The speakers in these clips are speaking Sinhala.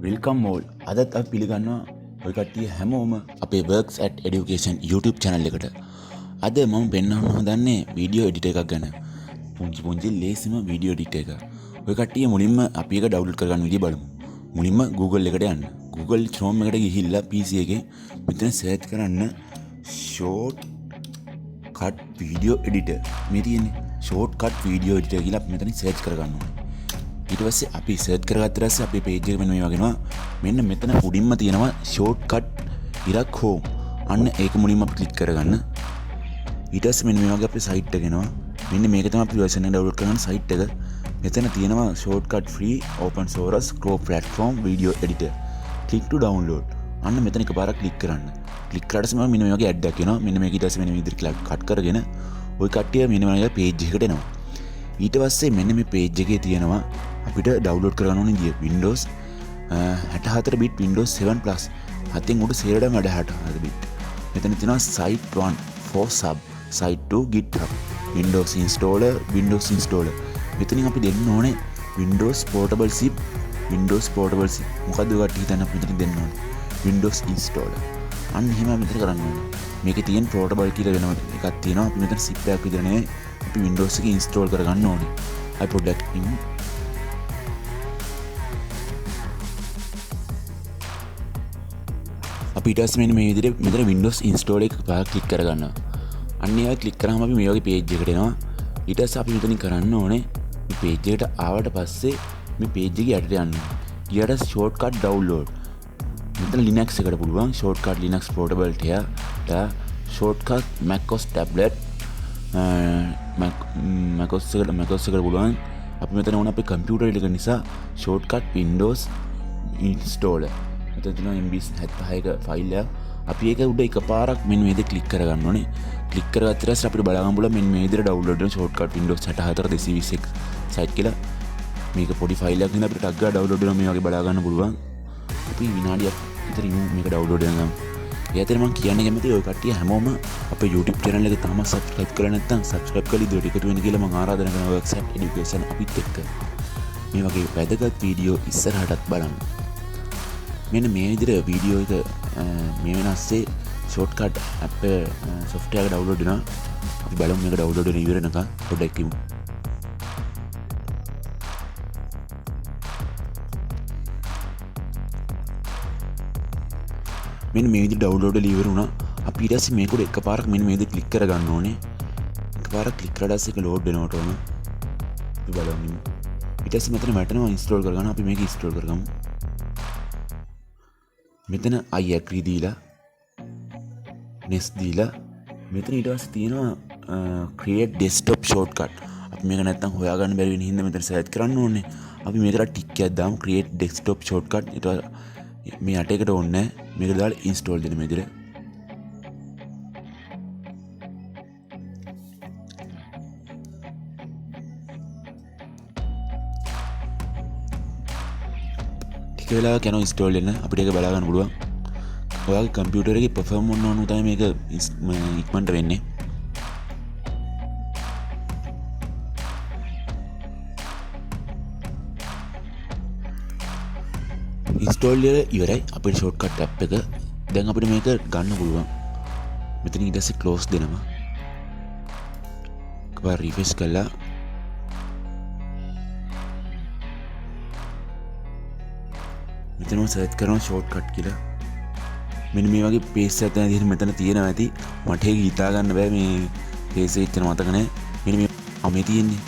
Welcome all. අදත් අපි පිළිගන්නවා ඔය කට්ටිය හැමෝම අපේ works at education YouTube channel එකට. අද මම පෙන්වන්න හදන්නේ වීඩියෝ එඩිටර් එකක් ගැන. පුංචි ලේසිම වීඩියෝ එඩිටර් එක. ඔය කට්ටිය මුලින්ම අපි එක ඩවුන්ලෝඩ් කරගන්න විදිය බලමු. මුලින්ම Google එකට යන්න. Google Chrome එකට ගිහිල්ලා PC එකේ මෙතන search කරන්න shortcut video editor. මේ තියෙන්නේ shortcut video editor කියලා අපි මෙතන search කරගන්න ඕනේ. ඊට පස්සේ අපි සර්ච් කරගත්ත ඊපස්සේ අපේ page එක මෙන්න මේ වගේ එනවා. මෙන්න මෙතන උඩින්ම තියෙනවා shortcut ඉරක් home. අන්න ඒක මුලින්ම අපි click කරගන්න. ඊට පස්සේ මෙන්න මේ වගේ අපේ site එක එනවා. මෙන්න මේක තමයි අපි version එක download කරගන්න site එක. මෙතන තියෙනවා shortcut free open source cross platform video editor. click to download. අන්න මෙතන එකපාරක් click කරන්න. click කරලා ඊපස්සේ මෙන්න මේ වගේ ad එකක් එනවා. මෙන්න මේක ඊට පස්සේ මෙන්න මේ විදිහට cut කරගෙන ওই කට්ටිය මෙන්න මේ වගේ page එකකට එනවා. ඊට පස්සේ මෙන්න මේ page එකේ තියෙනවා අපිට ඩවුන්ලෝඩ් කරගන්න ඕනේ Windows 64 bit Windows 7 Plus හතින් උඩ සේරඩම වැඩ 64 bit. මෙතන තියෙනවා site 1 for sub, site 2 GitHub, Windows installer. මෙතනින් අපි දෙන්න ඕනේ Windows portable zip. මොකද්ද ඔයගොල්ලෝ හිතන්න අපි මෙතන දෙන්න ඕනේ Windows installer. අන්න එහෙම මෙතන කරන්න ඕනේ. මේකේ තියෙන portable කියලා වෙනම එකක් තියෙනවා. අපි මෙතන zip එකක් විතර නෙවෙයි අපි Windows එක install කරගන්න ඕනේ. අපි පොඩ්ඩක් ඉමු. අපි ඊට පස්සේ මෙන්න මේ විදිහට මෙතන Windows install එක පාරක් click කරගන්නවා. අන්න ඒක click කරාම අපි මේ වගේ page එකකට එනවා. ඊට පස්සේ අපි මෙතනින් කරන්න ඕනේ මේ page එකට ආවට පස්සේ මේ page එකේ යටට යන්න. ඊට shortcut download. මෙතන Linux එකට පුළුවන් shortcut Linux portable tier, shortcut macOS tablet, macOS එකට පුළුවන්. අපි මෙතන ඕන අපේ computer එක නිසා shortcut Windows installer. මෙතන තියෙනවා MB 76ක ෆයිල් එක. අපි ඒක උඩ එකපාරක් මෙන්න මේ විදිහට ක්ලික් කරගන්න ඕනේ. ක්ලික් කරගත්ත ඊට අපිට බලගන්න පුළුවන් මෙන්න මේ විදිහට download වෙන shortcut Windows 64 221 site කියලා. මේක පොඩි ෆයිල් එකක් නේ අපිට ටග් ගාලා download වෙනවා මේ වගේ බලා ගන්න පුළුවන්. අපි විනාඩියක් විතර මේක download වෙනකම්. ඒ අතර මම කියන්න කැමතියි ඔය කට්ටිය හැමෝම අපේ YouTube channel එක තාම subscribe කරලා නැත්නම් subscribe කරලා ඉදිරියට එකතු වෙන්න කියලා මම ආරාධනා කරනවා. works at education අපිත් එක්ක මේ වගේ වැදගත් වීඩියෝ ඉස්සරහටත් බලන්න. මෙන්න මේ විදිහට වීඩියෝ එක මේ වෙනස්සේ shortcut app software එක download වෙනවා. අපි බලමු මේක download වෙන ඉවර වෙනකන් පොඩ්ඩක් ඉමු. මෙන්න මේ විදිහට download වෙලා ඉවර වුණා. අපි ඊට පස්සේ මේක උඩ එකපාරක් මෙන්න මේ විදිහට click කරගන්න ඕනේ. එකපාරක් click කරලා ඊට පස්සේ ඒක load වෙනවට ඕන. අපි බලමු. ඊට පස්සේ මෙතන වැටෙනවා install කරගන්න. අපි මේක install කරගමු. මෙතන I agree දීලා next දීලා මෙතන ඊට පස්සේ තියෙනවා create desktop shortcut. අපි මේක නැත්තම් හොයාගන්න බැරි වෙන හින්දා මෙතන search කරන්න ඕනේ. අපි මේකට ටික් එකක් දාමු create desktop shortcut. ඊට මේ අට එකට ඕනේ නැහැ. මේක දාලා install දෙන්න මේ විදිහට. ටික වෙලාවක් යනවා install වෙන්න. අපිට ඒක බලා ගන්න පුළුවන්. ඔයාගේ කම්පියුටර් එකේ perform වෙන්න ඕන තමයි මේක ඉක්මනට වෙන්නේ. install ඉවරයි අපේ shortcut app එක. දැන් අපිට මේක ගන්න පුළුවන්. මෙතන ඊට පස්සේ close දෙනවා. එකපාර refresh කළා. මෙතනම search කරනවා shortcut කියලා. මෙන්න මේ වගේ page එකක් දැන් මෙතන තියෙනවා ඇති. මට ඒක හිතා ගන්න බෑ මේ page එක ඉතන මතක නැහැ. මෙන්න මේ අමේ තියෙන්නේ.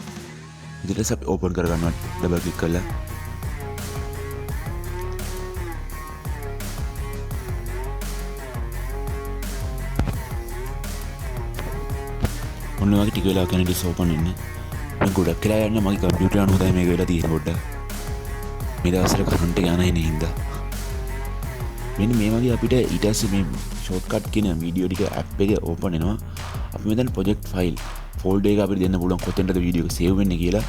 ඊට පස්සේ අපි open කරගන්නවා double click කරලා. ඔන්න වගේ ටික වෙලාවක් යන ඉතින් ඕපන් වෙන්නේ. මම ගොඩක් වෙලා යන්න මගේ කම්පියුටර් අනුව තමයි මේක වෙලා තියෙන්නේ පොඩ්ඩක්. මේ දවස්වල කරන්ට් එක යන හින්දා. මෙන්න මේ වගේ අපිට ඊට පස්සේ මේ shortcut කියන වීඩියෝ ටික app එක ඕපන් වෙනවා. අපි මෙතන project file folder එක අපිට දෙන්න පුළුවන් කොතෙන්ද වීඩියෝ එක save වෙන්නේ කියලා.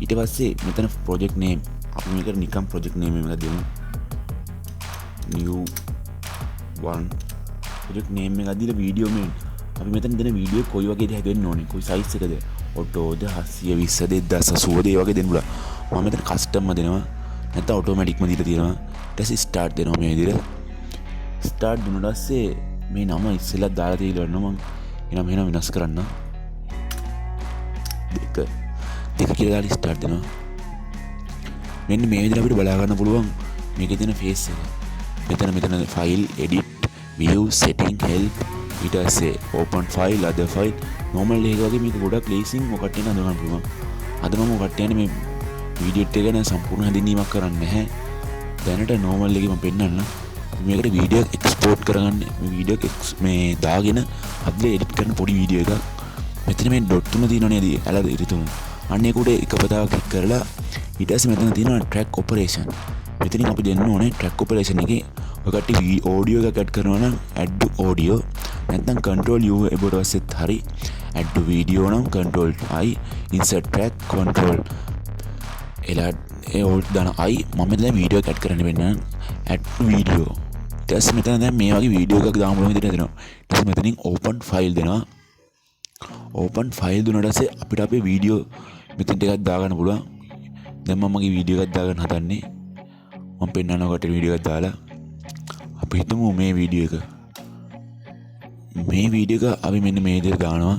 ඊට පස්සේ මෙතන project name අපි මේකට නිකම් project name එකක් දෙමු. new one project name එකක් දීලා වීඩියෝ මේ අපි මෙතන දෙන වීඩියෝ කොයි වගේද හැදෙන්න ඕනේ කොයි size එකද ඔටෝද 720 2080 ඒ වගේ දෙන්න පුළුවන්. මම මෙතන custom දෙනවා නැත්නම් ඔටෝමැටික්ම දීලා තියෙනවා. ඊට පස්සේ ස්ටාර්ට් දෙනවා මේ විදිහට. ස්ටාර්ට් දුන්නාට පස්සේ මේ නම ඉස්සෙල්ලා දාලා තියෙනවා මම එනම් එහෙනම් වෙනස් කරන්න. දෙක කියලා දාලා ස්ටාර්ට් දෙනවා. මෙන්න මේ විදිහට අපිට බලා ගන්න පුළුවන් මේකේ තියෙන ෆේස් එක. මෙතන file, edit, view, setting, help, ඊට පස්සේ open file, other file, normal එක වගේ මේක ගොඩක් ලේසියෙන් මොකට යන අඳ ගන්න පුළුවන්. අද මම මොකට යන්නේ මේ වීඩියෝ එක ගැන සම්පූර්ණ හැඳින්වීමක් කරන්නේ නැහැ. දැනට normal එකේ මම පෙන්නන්න. මේකට වීඩියෝ එක්ස්පෝර්ට් කරගන්න මේ වීඩියෝ මේ දාගෙන අප්ලෝඩ් එඩිට් කරන පොඩි වීඩියෝ එකක්. මෙතන මේ ඩොට් තුන තියෙනවා නේද? ඇලද ඉරිතුන. අන්න ඒක උඩ එක පතාවක් ක්ලික් කරලා ඊට පස්සේ මෙතන තියෙනවා track operation. මෙතනින් අපි දෙන්න ඕනේ track operation එකේ ඔය කට්ටිය audio එකක් add කරනවා නම් add to audio නැත්නම් control u එබට පස්සෙත් හරි add to video නම් control I insert track control එලා ඒ ඕල්ට් දාන I මම මෙතන වීඩියෝ එක add කරන්න වෙන්න add to video. ඊට පස්සේ මෙතන දැන් මේ වගේ වීඩියෝ එකක් දාමු විදිහට දෙනවා. ඊට පස්සේ මෙතනින් open file දෙනවා. open file දුන්නාට පස්සේ අපිට අපේ වීඩියෝ මෙතනට එකක් දාගන්න පුළුවන්. දැන් මම මගේ වීඩියෝ එකක් දාගන්න හදන්නේ. මම පෙන්නනකොට වීඩියෝ එකක් දාලා අපි හිතමු මේ වීඩියෝ එක. මේ වීඩියෝ එක අපි මෙන්න මේ විදිහට දානවා.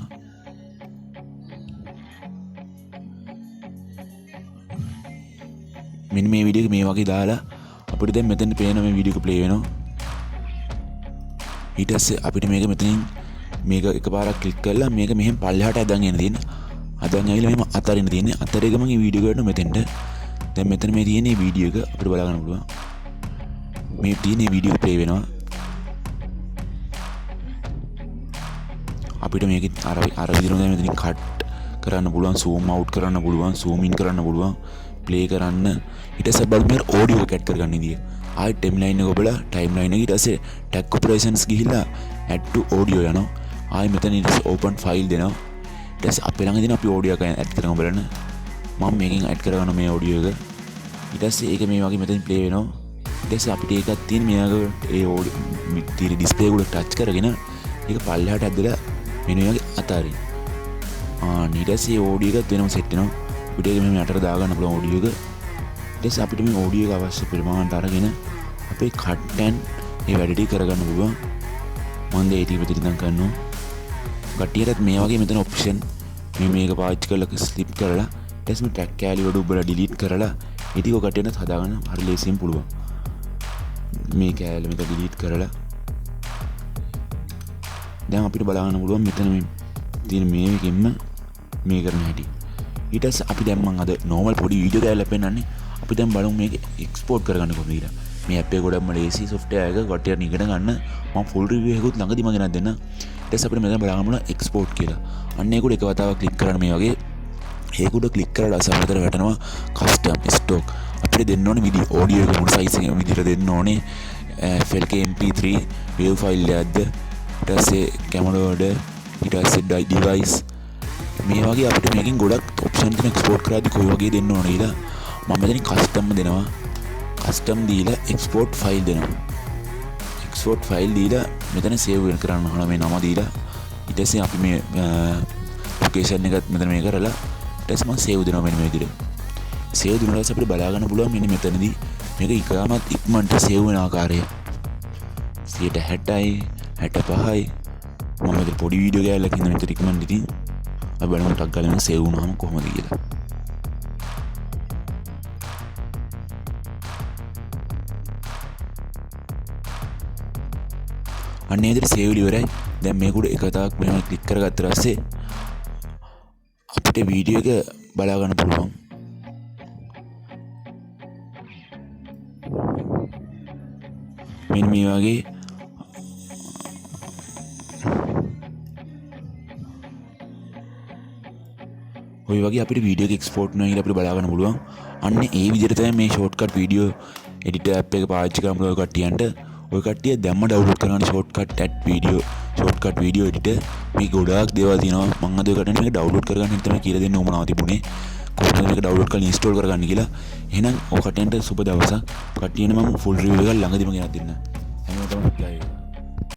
මෙන්න මේ වීඩියෝ එක මේ වගේ දාලා අපිට දැන් මෙතන පේන මේ වීඩියෝ එක ප්ලේ වෙනවා. ඊට පස්සේ අපිට මේක මෙතනින් මේක එකපාරක් ක්ලික් කරලා මේක මෙහෙම පල්ලෙහාට අදන් යන්න තියෙන. අදන් ඇවිල්ලා මෙහෙම අතරින් තියෙන්නේ. අතරේ ගමන් මේ වීඩියෝ එකට මෙතෙන්ට. දැන් මෙතන මේ තියෙන වීඩියෝ එක අපිට බලා ගන්න පුළුවන්. මේ තියෙන වීඩියෝ ප්ලේ වෙනවා. අපිට මේක අර විදිහට දැන් මෙතනින් කට් කරන්න පුළුවන්, zoom out කරන්න පුළුවන්, zoom in කරන්න පුළුවන්, ප්ලේ කරන්න. ඊට පස්සේ බලමු මේ ඔඩියෝ එක ඇඩ් කරගන්න ඉතින්. ආයෙත් ටයිම්ලයින් එක ඔබලා ටයිම්ලයින් එක ඊට පස්සේ ටැග් ඔපරේෂන්ස් ගිහිල්ලා add to audio යනවා. ආයෙ මෙතන ඊට පස්සේ open file දෙනවා. ඊට පස්සේ අපේ ළඟ තියෙන අපි audio එක add කරගමු බලන්න. මම මේකෙන් add කරගන්න මේ audio එක. ඊට පස්සේ ඒක මේ වගේ මෙතන play වෙනවා. ඊට පස්සේ අපිට ඒකක් තියෙන මෙයාක ඒ audio තියෙන display එකට touch කරගෙන ඒක පල්ලෙහාට ඇදලා මෙන්න මේ වගේ අතාරින්න. ඊට පස්සේ audio එකත් වෙනම set වෙනවා. අපිට ඒක මෙහෙම යටට දාගන්න පුළුවන් audio එක. ඊට පස්සේ අපිට මේ audio එක අවශ්‍ය පරිමාණයට අරගෙන අපේ content ඒ වැඩ ටික කරගන්න පුළුවන්. මම දැන් ඒක ඉතින් කරනවා. කට්ටියටත් මේ වගේ මෙතන ඔප්ෂන් මේක පාවිච්චි කරලා ස්ලිප් කරලා ඊට පස්සේ මේ ටැග් කැලි වල උබලා ඩිලීට් කරලා ඉතින් ඔය කට්ටියටත් හදාගන්න හරි ලේසියෙන් පුළුවන්. මේ කැලේ මේක ඩිලීට් කරලා දැන් අපිට බලන්න පුළුවන් මෙතන මේ තියෙන මේකෙන්ම මේ කරන හැටි. ඊට පස්සේ අපි දැන් මම අද normal පොඩි වීඩියෝ කැලක් පෙන්නන්නේ. අපි දැන් බලමු මේක එක්ස්පෝර්ට් කරගන්න කොහොමද කියලා. මේ ඇප් එක ගොඩක්ම ලේසි software එක කට්ටියට ඉගෙන ගන්න මම full review එකකුත් ළඟදිම ගෙනත් දෙන්න. ඊට පස්සේ අපිට මෙතන බලන්න ඕන export කියලා. අන්න ඒක උඩ එක වතාවක් click කරන්න මේ වගේ. ඒක උඩ click කරලා අසමතර වැටෙනවා custom stock. අපිට දෙන්න ඕනේ වීඩියෝ audio එක මොන size එකක විදිහට දෙන්න ඕනේ. FLK MP3 wave file එකක්ද. ඊට පස්සේ camera order ඊට පස්සේ device මේ වගේ අපිට මේකෙන් ගොඩක් option තියෙන export කරද්දි කොයි වගේ දෙන්න ඕනේ කියලා මම මෙතනින් custom දෙනවා. custom දීලා export file දෙනවා. export file දීලා මෙතන save කරන්න ඕන මේ නම දීලා ඊට පස්සේ අපි මේ location එකත් මෙතන මේ කරලා ඊට පස්සේ මම save දෙනවා මෙන්න මේ විදිහට. save දුන්නාට අපිට බලා ගන්න පුළුවන් මෙන්න මෙතනදී මේක ඉක්මනට save වෙන ආකාරය 60යි 65යි මම මෙතන පොඩි වීඩියෝ ගෑල්ලක් ඉඳන් මෙතන ඉක්මනට ඉතින් අපි බලමු ටක් ගාලා save වුණාම කොහොමද කියලා. අන්න ඒ විදිහට save ඉවරයි. දැන් මේක උඩ එක තාක් මෙහෙම ක්ලික් කරගත්තා පස්සේ අපිට වීඩියෝ එක බලා ගන්න පුළුවන්. මෙන්න මේ වගේ ඔය වගේ අපිට වීඩියෝ එක එක්ස්පෝර්ට් කරනවා කියලා අපිට බලා ගන්න පුළුවන්. අන්න ඒ විදිහට තමයි මේ ෂෝට්කට් වීඩියෝ එඩිටර් ඇප් එක පාවිච්චි කරන ඔය කට්ටියන්ට ඔය කට්ටිය දැම්ම ඩවුන්ලෝඩ් කරගන්න ෂෝට්කට් වීඩියෝ එඩිටර් මේ ගොඩාක් දේවල් තියෙනවා. මම අද ඔය කට්ටියට මේක ඩවුන්ලෝඩ් කරගන්න තමයි කියලා දෙන්න උවමනාව තිබුණේ. කොහොමද මේක ඩවුන්ලෝඩ් කරලා ඉන්ස්ටෝල් කරගන්න කියලා. එහෙනම් ඔය කට්ටියන්ට සුබ දවසක්. කට්ටියන මම ෆුල් රිවිව් එකක් ළඟදිම ගෙනත් දෙන්න. හැමෝටම ජය වේවා.